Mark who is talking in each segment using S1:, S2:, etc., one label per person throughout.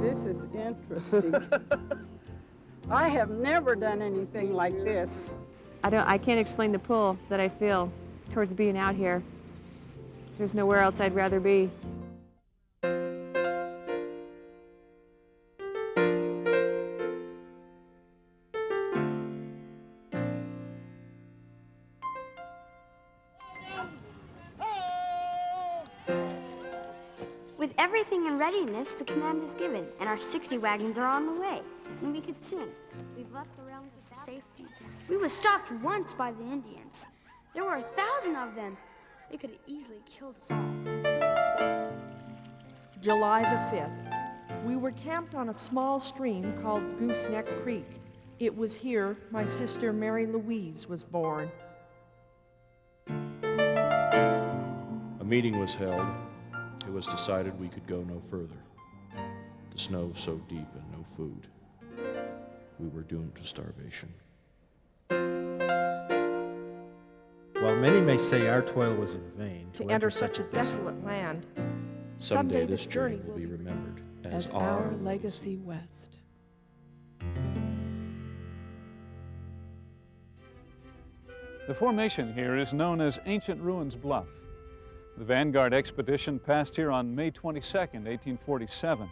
S1: This is interesting. I have never done anything like this.
S2: I can't explain the pull that I feel towards being out here. There's nowhere else I'd rather be.
S3: With everything in readiness, the command is given, and our 60 wagons are on the way. And we could sing, we've left the realms of safety.
S4: We were stopped once by the Indians. There were 1,000 of them. They could have easily killed us all.
S5: July the 5th. We were camped on a small stream called Gooseneck Creek. It was here my sister Mary Louise was born.
S6: A meeting was held. It was decided we could go no further. The snow so deep and no food. We were doomed to starvation.
S7: While many may say our toil was in vain,
S5: to enter such a desolate land,
S6: someday this journey will be remembered as our
S1: legacy west.
S8: The formation here is known as Ancient Ruins Bluff. The Vanguard expedition passed here on May 22nd, 1847,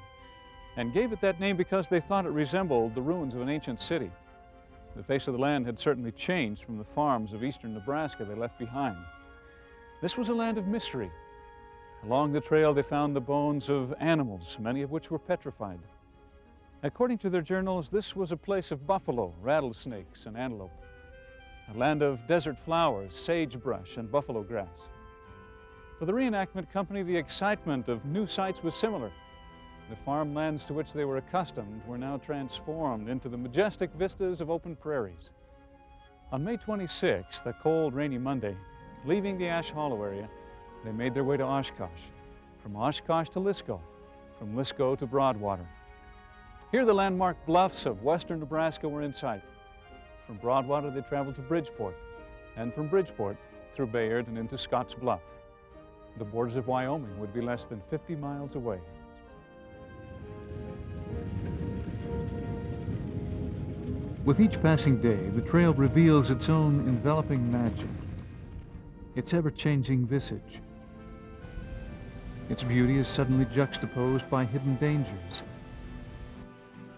S8: and gave it that name because they thought it resembled the ruins of an ancient city. The face of the land had certainly changed from the farms of eastern Nebraska they left behind. This was a land of mystery. Along the trail they found the bones of animals, many of which were petrified. According to their journals, this was a place of buffalo, rattlesnakes, and antelope, a land of desert flowers, sagebrush, and buffalo grass. For the reenactment company, the excitement of new sights was similar. The farmlands to which they were accustomed were now transformed into the majestic vistas of open prairies. On May 26th, a cold, rainy Monday, leaving the Ash Hollow area, they made their way to Oshkosh, from Oshkosh to Lisco, from Lisco to Broadwater. Here the landmark bluffs of western Nebraska were in sight. From Broadwater they traveled to Bridgeport, and from Bridgeport through Bayard and into Scotts Bluff. The borders of Wyoming would be less than 50 miles away. With each passing day, the trail reveals its own enveloping magic, its ever-changing visage. Its beauty is suddenly juxtaposed by hidden dangers,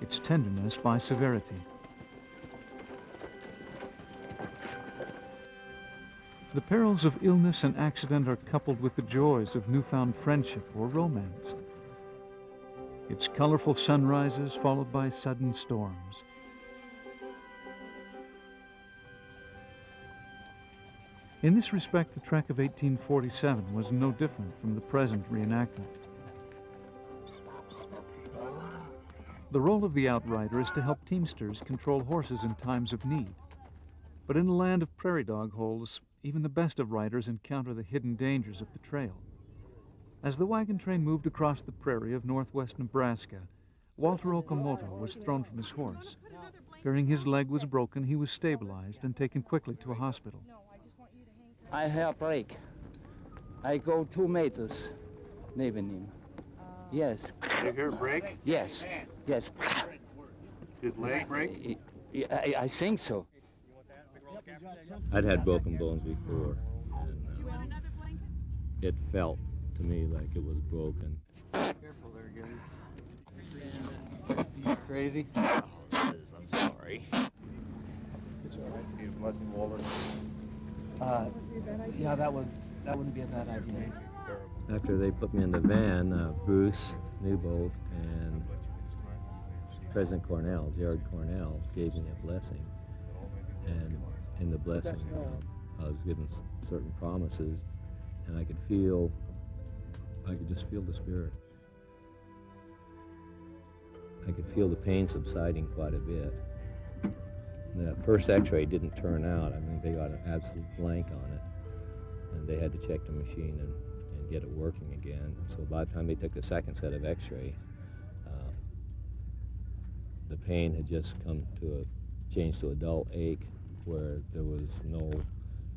S8: its tenderness by severity. The perils of illness and accident are coupled with the joys of newfound friendship or romance. Its colorful sunrises followed by sudden storms. In this respect, the trek of 1847 was no different from the present reenactment. The role of the outrider is to help teamsters control horses in times of need. But in a land of prairie dog holes, even the best of riders encounter the hidden dangers of the trail. As the wagon train moved across the prairie of northwest Nebraska, Walter Okamoto was thrown from his horse. Fearing his leg was broken, he was stabilized and taken quickly to a hospital.
S9: I have break. I go 2 meters, neben him. Yes.
S10: Did you hear it break?
S9: Yes. Yes.
S10: His leg break?
S9: I think so.
S11: I'd had broken bones before, and it felt to me like it was broken.
S12: Careful there, guys. You crazy? Oh, I'm sorry.
S10: It's all right. Need a blessing, Walter.
S12: Yeah, that wouldn't be a bad idea.
S11: After they put me in the van, Bruce Newbold and President Cornell, Jared Cornell, gave me a blessing. And in the blessing, I was given certain promises, and I could just feel the Spirit. I could feel the pain subsiding quite a bit. That first x-ray didn't turn out. I mean, they got an absolute blank on it, and they had to check the machine and get it working again. So by the time they took the second set of x-ray, the pain had just changed to a dull ache, where there was no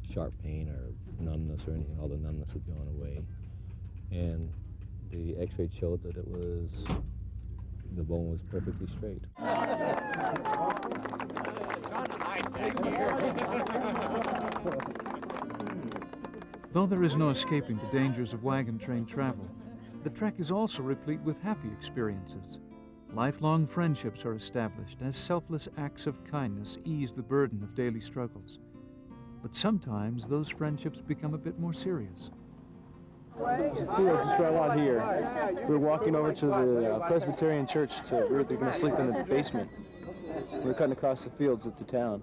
S11: sharp pain or numbness or anything. All the numbness had gone away. And the x-ray showed that it was the bone was perfectly straight.
S8: Though there is no escaping the dangers of wagon train travel, the trek is also replete with happy experiences. Lifelong friendships are established as selfless acts of kindness ease the burden of daily struggles. But sometimes those friendships become a bit more serious.
S13: The field just right out here. We were walking over to the Presbyterian church. They're going to sleep in the basement. We were cutting across the fields of the town,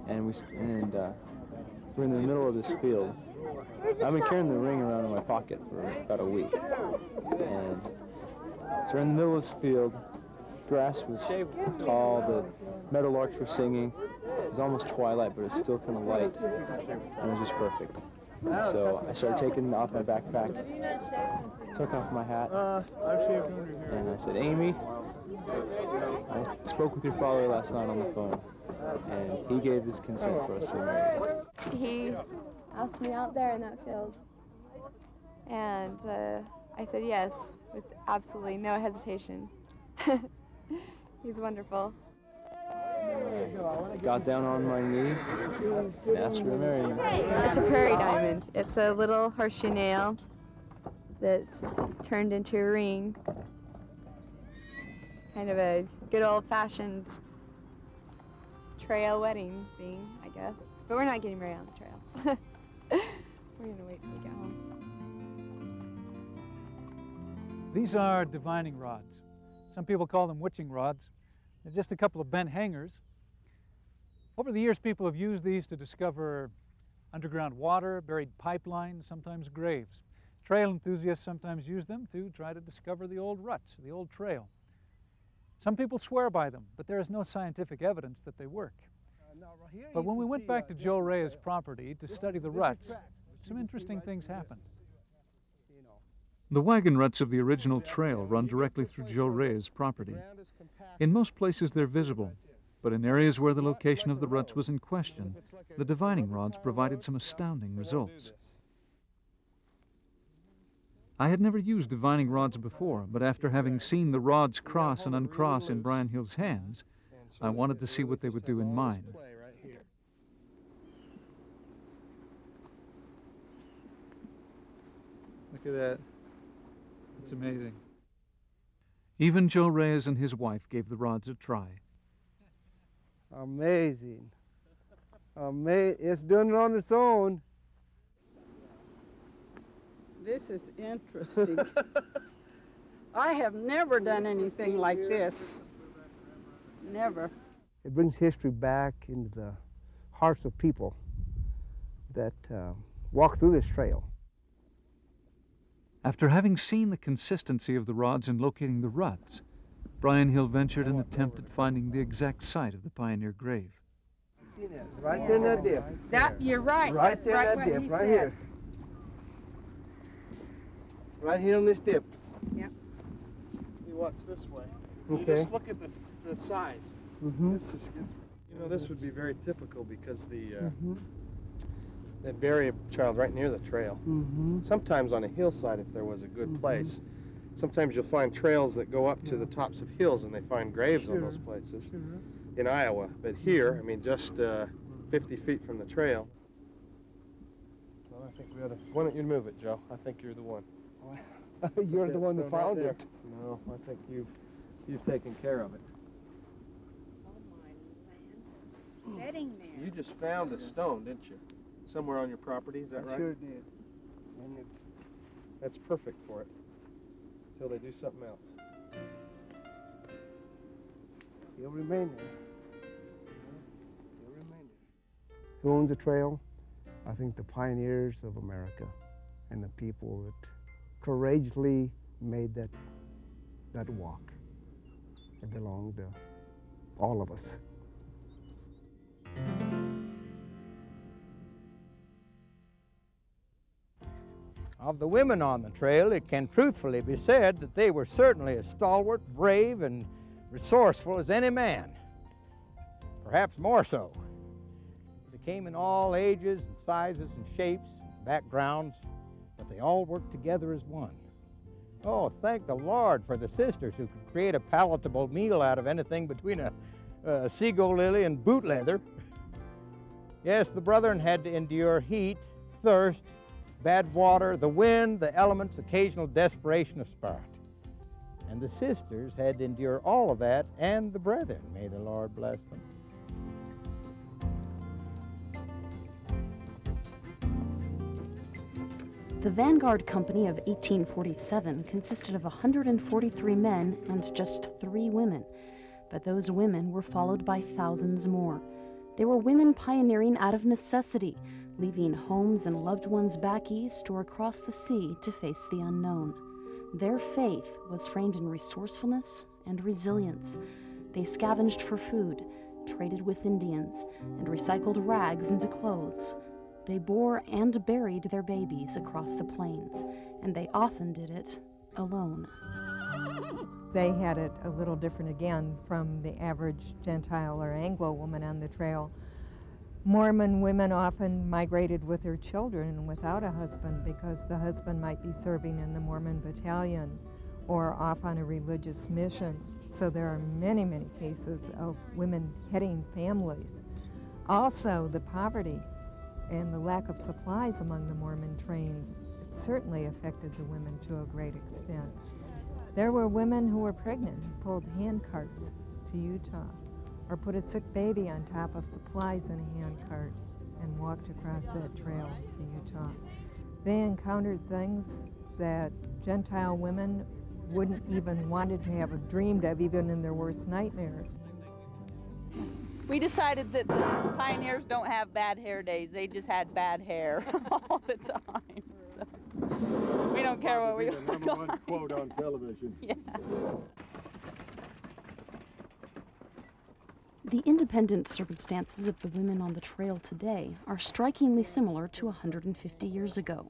S13: and we're in the middle of this field. I've been carrying the ring around in my pocket for about a week, and so we're in the middle of this field. Grass was tall, the meadowlarks were singing. It was almost twilight, but it was still kind of light, and it was just perfect. So I started taking off my backpack, took off my hat, and I said, Amy, I spoke with your father last night on the phone, and he gave his consent for us to be married.
S2: He asked me out there in that field, and I said yes with absolutely no hesitation. He's wonderful.
S13: I got down on my knee and asked her to marry me.
S2: It's a prairie diamond. It's a little horseshoe nail that's turned into a ring. Kind of a good old-fashioned trail wedding thing, I guess. But we're not getting married on the trail. We're going to wait till we get home.
S8: These are divining rods. Some people call them witching rods. They're just a couple of bent hangers. Over the years, people have used these to discover underground water, buried pipelines, sometimes graves. Trail enthusiasts sometimes use them to try to discover the old ruts, the old trail. Some people swear by them, but there is no scientific evidence that they work. But when we went back to Joe Reyes' property to study the ruts, some interesting things happened. The wagon ruts of the original trail run directly through Joe Reyes' property. In most places they're visible, but in areas where the location of the ruts was in question, the divining rods provided some astounding results. I had never used divining rods before, but after having seen the rods cross and uncross in Brian Hill's hands, I wanted to see what they would do in mine. Look at that. It's amazing. Even Joe Reyes and his wife gave the rods a try.
S14: Amazing. It's doing it on its own.
S1: This is interesting. I have never done anything like this. Never.
S14: It brings history back into the hearts of people that walk through this trail.
S8: After having seen the consistency of the rods in locating the ruts, Brian Hill ventured an attempt at finding the exact site of the pioneer grave.
S14: Right there in that dip.
S1: You're right.
S14: Right there in that dip, right here. Right here on this dip.
S1: Yep.
S10: You watch this way.
S14: Okay.
S10: You just look at the size.
S14: Mm-hmm.
S10: This just gets, this would be very typical because they bury a child right near the trail.
S14: Mm-hmm.
S10: Sometimes on a hillside, if there was a good place. Sometimes you'll find trails that go up to the tops of hills and they find graves on those places in Iowa. But here, just 50 feet from the trail. Well, I think we ought to, why don't you move it, Joe? I think you're the one.
S14: You're the one that found it.
S10: No, I think you've taken care of it.
S1: Oh, my land. Sitting there.
S10: You just found a stone, didn't you? Somewhere on your property, is that right?
S14: I sure did.
S10: And that's perfect for it. Until they do something else.
S14: He'll remain there. He'll remain there. Who owns the trail? I think the pioneers of America and the people that courageously made that walk. It belonged to all of us.
S15: Of the women on the trail, it can truthfully be said that they were certainly as stalwart, brave, and resourceful as any man. Perhaps more so. They came in all ages and sizes and shapes, and backgrounds, but they all worked together as one. Oh, thank the Lord for the sisters who could create a palatable meal out of anything between a seagull lily and boot leather. Yes, the brethren had to endure heat, thirst, bad water, the wind, the elements, occasional desperation of spirit. And the sisters had to endure all of that, and the brethren. May the Lord bless them.
S16: The Vanguard Company of 1847 consisted of 143 men and just 3 women, but those women were followed by thousands more. They were women pioneering out of necessity, leaving homes and loved ones back east or across the sea to face the unknown. Their faith was framed in resourcefulness and resilience. They scavenged for food, traded with Indians, and recycled rags into clothes. They bore and buried their babies across the plains, and they often did it alone.
S17: They had it a little different again from the average Gentile or Anglo woman on the trail. Mormon women often migrated with their children without a husband because the husband might be serving in the Mormon battalion or off on a religious mission. So there are many, many cases of women heading families. Also, the poverty and the lack of supplies among the Mormon trains certainly affected the women to a great extent. There were women who were pregnant who pulled hand carts to Utah or put a sick baby on top of supplies in a hand cart and walked across that trail to Utah. They encountered things that Gentile women wouldn't even wanted to have dreamed of even in their worst nightmares.
S18: We decided that the pioneers don't have bad hair days. They just had bad hair all the time. So we don't care what we look like.
S19: Number one quote on television.
S18: Yeah.
S16: The independent circumstances of the women on the trail today are strikingly similar to 150 years ago.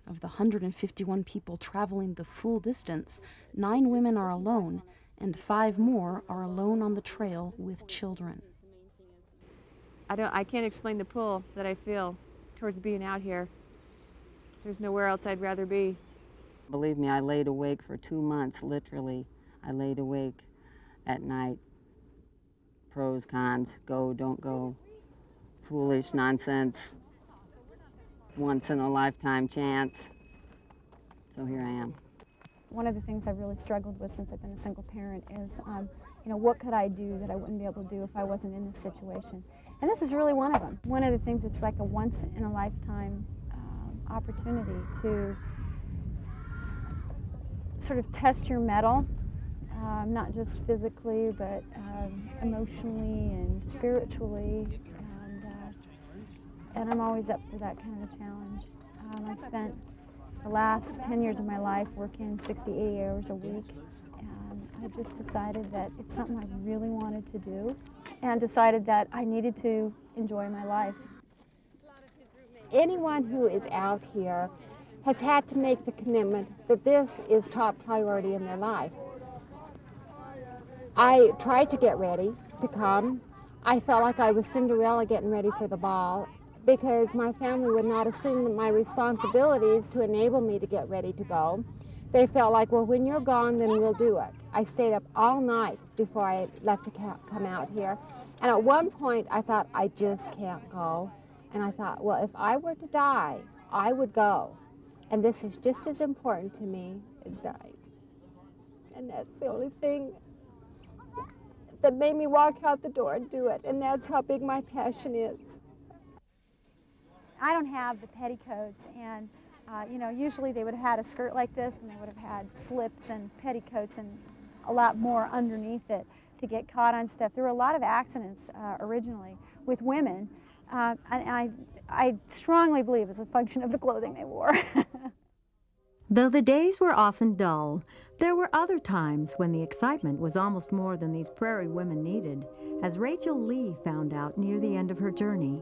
S16: Of the 151 people traveling the full distance, 9 women are alone, and 5 more are alone on the trail with children.
S2: I can't explain the pull that I feel towards being out here. There's nowhere else I'd rather be.
S1: Believe me, I laid awake for 2 months, literally. I laid awake at night. Pros, cons, go, don't go, foolish nonsense, once in a lifetime chance. So here I am.
S20: One of the things I've really struggled with since I've been a single parent is, what could I do that I wouldn't be able to do if I wasn't in this situation? And this is really one of them. One of the things that's like a once in a lifetime opportunity to sort of test your mettle, not just physically, but emotionally and spiritually. And I'm always up for that kind of a challenge. I spent the last 10 years of my life working 68 hours a week. And I just decided that it's something I really wanted to do and decided that I needed to enjoy my life.
S21: Anyone who is out here has had to make the commitment that this is top priority in their life. I tried to get ready to come. I felt like I was Cinderella getting ready for the ball because my family would not assume my responsibilities to enable me to get ready to go. They felt like, well, when you're gone, then we'll do it. I stayed up all night before I left to come out here. And at one point, I thought, I just can't go. And I thought, well, if I were to die, I would go. And this is just as important to me as dying. And that's the only thing that made me walk out the door and do it. And that's how big my passion is.
S20: I don't have the petticoats, and usually they would have had a skirt like this, and they would have had slips and petticoats and a lot more underneath it to get caught on stuff. There were a lot of accidents originally with women, and I strongly believe it's a function of the clothing they wore.
S22: Though the days were often dull, there were other times when the excitement was almost more than these prairie women needed, as Rachel Lee found out near the end of her journey.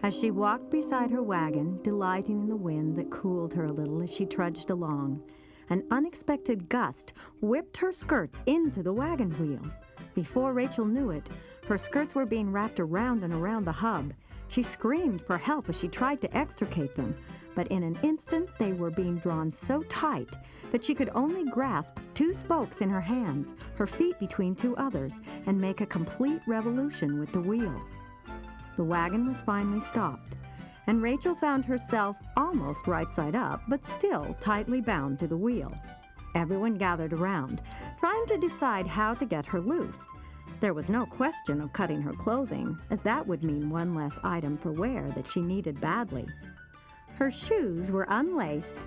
S22: As she walked beside her wagon, delighting in the wind that cooled her a little as she trudged along, an unexpected gust whipped her skirts into the wagon wheel. Before Rachel knew it, her skirts were being wrapped around and around the hub. She screamed for help as she tried to extricate them, but in an instant they were being drawn so tight that she could only grasp 2 spokes in her hands, her feet between 2 others, and make a complete revolution with the wheel. The wagon was finally stopped, and Rachel found herself almost right side up, but still tightly bound to the wheel. Everyone gathered around, trying to decide how to get her loose. There was no question of cutting her clothing, as that would mean one less item for wear that she needed badly. Her shoes were unlaced.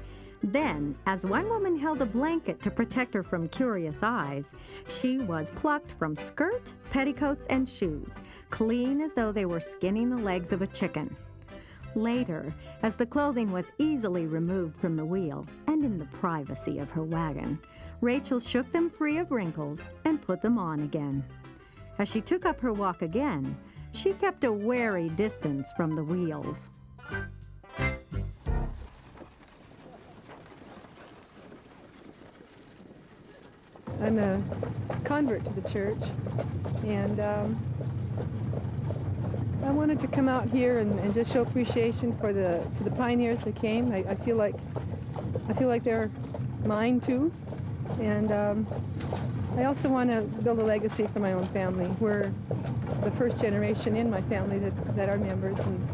S22: Then, as one woman held a blanket to protect her from curious eyes, she was plucked from skirt, petticoats, and shoes, clean as though they were skinning the legs of a chicken. Later, as the clothing was easily removed from the wheel and in the privacy of her wagon, Rachel shook them free of wrinkles and put them on again. As she took up her walk again, she kept a wary distance from the wheels.
S2: I'm a convert to the church, and I wanted to come out here and just show appreciation to the pioneers that came. I feel like they're mine too, and I also want to build a legacy for my own family. We're the first generation in my family that are members, and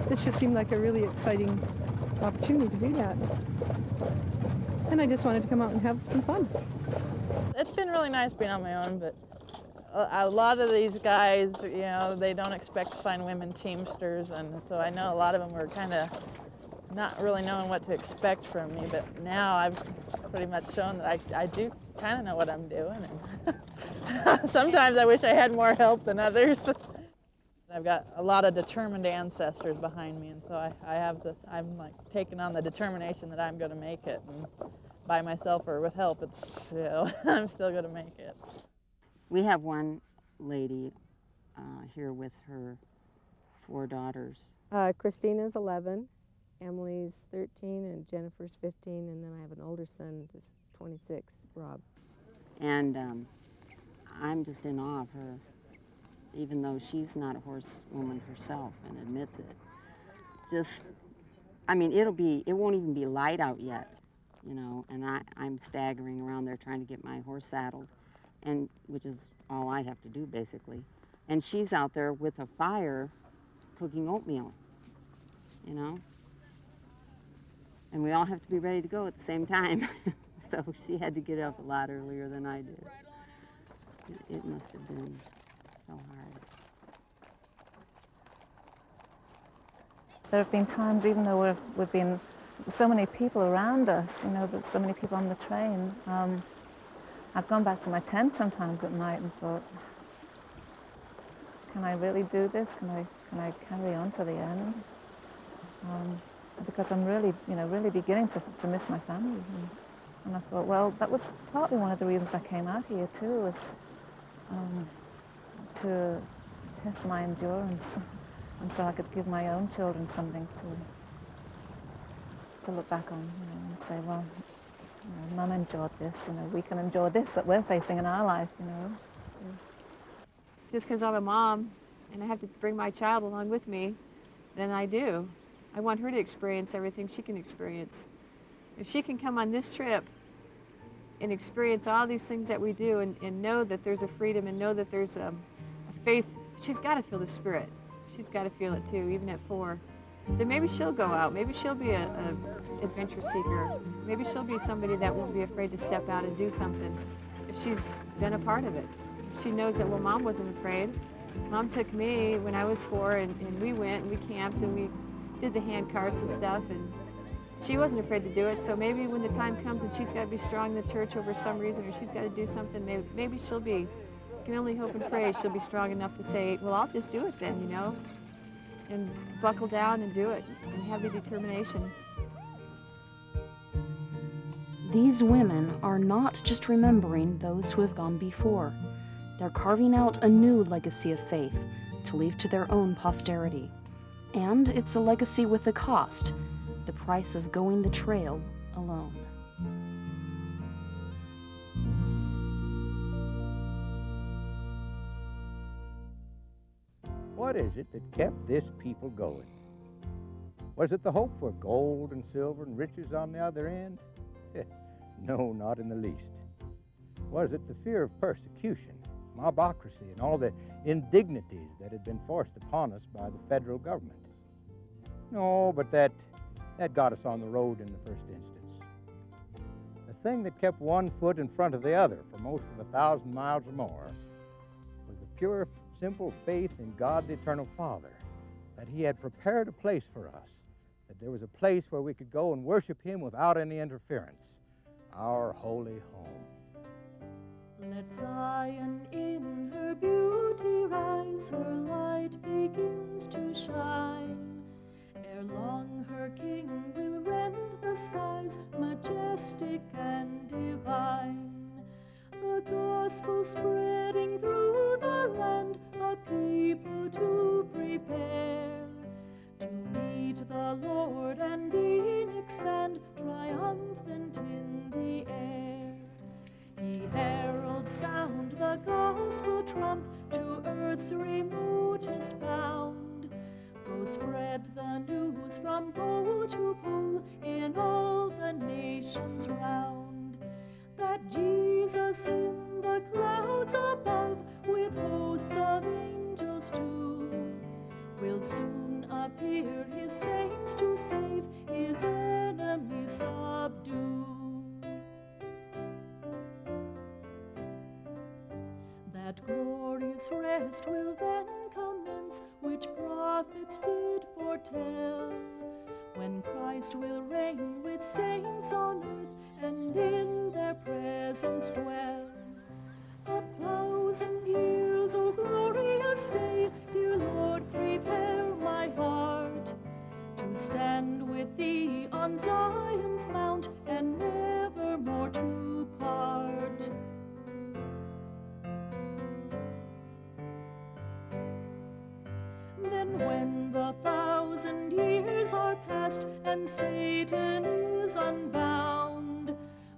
S2: this just seemed like a really exciting opportunity to do that. And I just wanted to come out and have some fun.
S3: It's been really nice being on my own, but a lot of these guys, you know, they don't expect to find women teamsters, and so I know a lot of them were kind of not really knowing what to expect from me, but now I've pretty much shown that I do kind of know what I'm doing, and sometimes I wish I had more help than others. I've got a lot of determined ancestors behind me, and so I'm like taking on the determination that I'm going to make it, and by myself or with help, it's, you know, I'm still going to make it.
S1: We have one lady here with her 4 daughters.
S4: Christina's 11, Emily's 13, and Jennifer's 15, and then I have an older son, just 26, Rob.
S1: And I'm just in awe of her, even though she's not a horsewoman herself and admits it. Just, I mean, it won't even be light out yet, you know, and I'm staggering around there trying to get my horse saddled, and which is all I have to do basically. And she's out there with a fire cooking oatmeal, you know. And we all have to be ready to go at the same time. So she had to get up a lot earlier than I did. It must have been so hard.
S23: There have been times, even though we've been so many people around us, you know, there's so many people on the train, I've gone back to my tent sometimes at night and thought, can I really do this? Can I carry on to the end? Because I'm really, you know, really beginning to miss my family. And I thought, well, that was partly one of the reasons I came out here too, was to test my endurance, and so I could give my own children something to look back on, you know, and say, well, you know, Mum endured this, you know, we can endure this that we're facing in our life, you know.
S2: Just because I'm a mom and I have to bring my child along with me, then I do. I want her to experience everything she can experience. If she can come on this trip and experience all these things that we do and know that there's a freedom and know that there's a faith, she's got to feel the Spirit. She's got to feel it too, even at 4. Then maybe she'll go out. Maybe she'll be an adventure seeker. Maybe she'll be somebody that won't be afraid to step out and do something if she's been a part of it. If she knows that, well, Mom wasn't afraid. Mom took me when I was 4 and we went and we camped and we did the hand carts and stuff, and she wasn't afraid to do it. So maybe when the time comes and she's got to be strong in the church over some reason, or she's got to do something, maybe she'll be, can only hope and pray she'll be strong enough to say, well, I'll just do it then, you know, and buckle down and do it and have the determination.
S16: These women are not just remembering those who have gone before. They're carving out a new legacy of faith to leave to their own posterity. And it's a legacy with a cost, the price of going the trail alone.
S15: What is it that kept this people going? Was it the hope for gold and silver and riches on the other end? No, not in the least. Was it the fear of persecution, mobocracy, and all the indignities that had been forced upon us by the federal government? No, but that got us on the road in the first instance. The thing that kept one foot in front of the other for most of 1,000 miles or more was the pure, simple faith in God the Eternal Father, that He had prepared a place for us, that there was a place where we could go and worship Him without any interference, our holy home.
S5: Let Zion in her beauty rise, her light begins to shine. Ere long her King will rend the skies, majestic and divine. The gospel spreading through the land, a people to prepare to meet the Lord and in expand, triumphant in the air. Ye heralds, sound the gospel trump to earth's remotest bound. Go spread the news from pole to pole in all the nations round, that Jesus in the clouds above, with hosts of angels too, will soon appear His saints to save, His enemies subdue. That glorious rest will then commence, which prophets did foretell, when Christ will reign with saints on earth and in their presence dwell. 1,000 years, O glorious day, dear Lord, prepare my heart to stand with Thee on Zion's mount and never more to part. Then when the 1,000 years are past and Satan is unbound,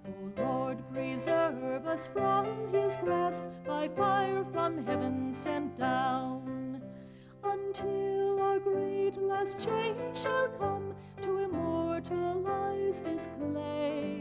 S5: O Lord, preserve us from his grasp by fire from heaven sent down, until a great last change shall come to immortalize this clay.